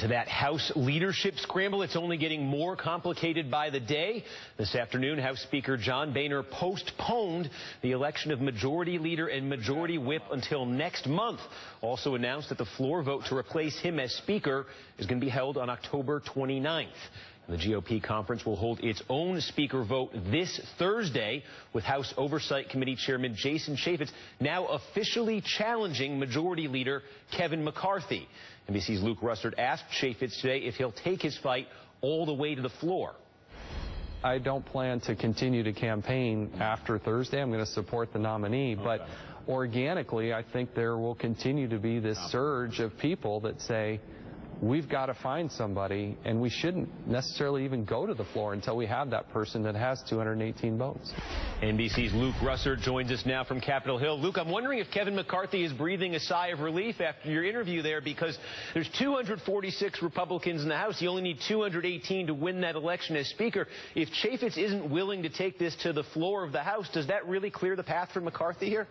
To that House leadership scramble, it's only getting more complicated by the day. This afternoon, House Speaker John Boehner postponed the election of Majority Leader and Majority Whip until next month. Also announced that the floor vote to replace him as Speaker is going to be held on October 29th. The GOP conference will hold its own Speaker vote this Thursday, with House Oversight Committee Chairman Jason Chaffetz now officially challenging Majority Leader Kevin McCarthy. NBC's Luke Russert asked Chaffetz today if he'll take his fight all the way to the floor. I don't plan to continue to campaign after Thursday. I'm going to support the nominee, but organically, I think there will continue to be this surge of people that say, we've got to find somebody, and we shouldn't necessarily even go to the floor until we have that person that has 218 votes. NBC's Luke Russert joins us now from Capitol Hill. Luke, I'm wondering if Kevin McCarthy is breathing a sigh of relief after your interview there, because there's 246 Republicans in the House. You only need 218 to win that election as Speaker. If Chaffetz isn't willing to take this to the floor of the House, does that really clear the path for McCarthy here?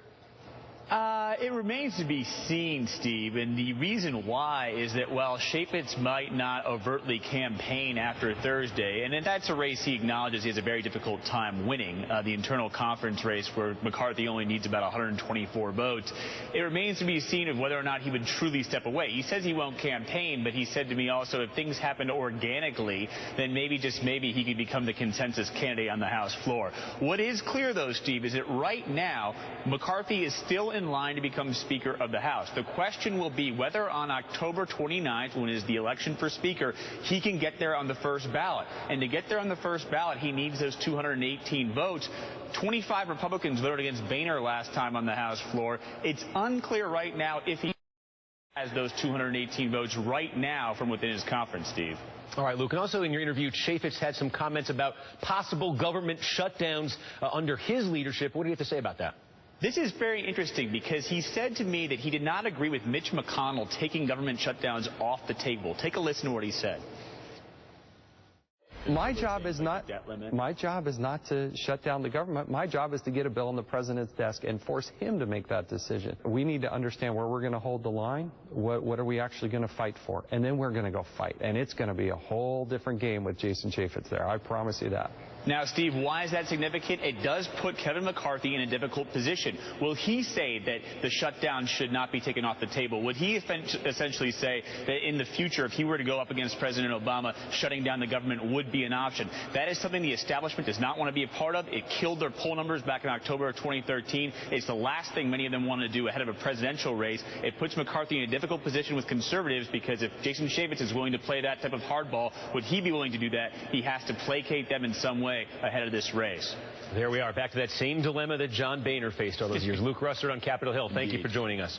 It remains to be seen, Steve, and the reason why is that while Chaffetz might not overtly campaign after Thursday, and that's a race he acknowledges he has a very difficult time winning, the internal conference race where McCarthy only needs about 124 votes, it remains to be seen of whether or not he would truly step away. He says he won't campaign, but he said to me also if things happen organically, then maybe, just maybe, he could become the consensus candidate on the House floor. What is clear, though, Steve, is that right now, McCarthy is still in line to become Speaker of the House. The question will be whether on October 29th, when is the election for Speaker, he can get there on the first ballot. And to get there on the first ballot, he needs those 218 votes. 25 Republicans voted against Boehner last time on the House floor. It's unclear right now if he has those 218 votes right now from within his conference, Steve. All right, Luke, and also in your interview, Chaffetz had some comments about possible government shutdowns under his leadership. What do you have to say about that? This is very interesting because he said to me that he did not agree with Mitch McConnell taking government shutdowns off the table. Take a listen to what he said. My job is not to shut down the government. My job is to get a bill on the president's desk and force him to make that decision. We need to understand where we're going to hold the line. What are we actually going to fight for? And then we're going to go fight. And it's going to be a whole different game with Jason Chaffetz there. I promise you that. Now, Steve, why is that significant? It does put Kevin McCarthy in a difficult position. Will he say that the shutdown should not be taken off the table? Would he essentially say that in the future, if he were to go up against President Obama, shutting down the government would be an option? That is something the establishment does not want to be a part of. It killed their poll numbers back in October of 2013. It's the last thing many of them want to do ahead of a presidential race. It puts McCarthy in a difficult position with conservatives because if Jason Chaffetz is willing to play that type of hardball, would he be willing to do that? He has to placate them in some way ahead of this race. There we are, back to that same dilemma that John Boehner faced all those years. Luke Russert on Capitol Hill, thank you for joining us.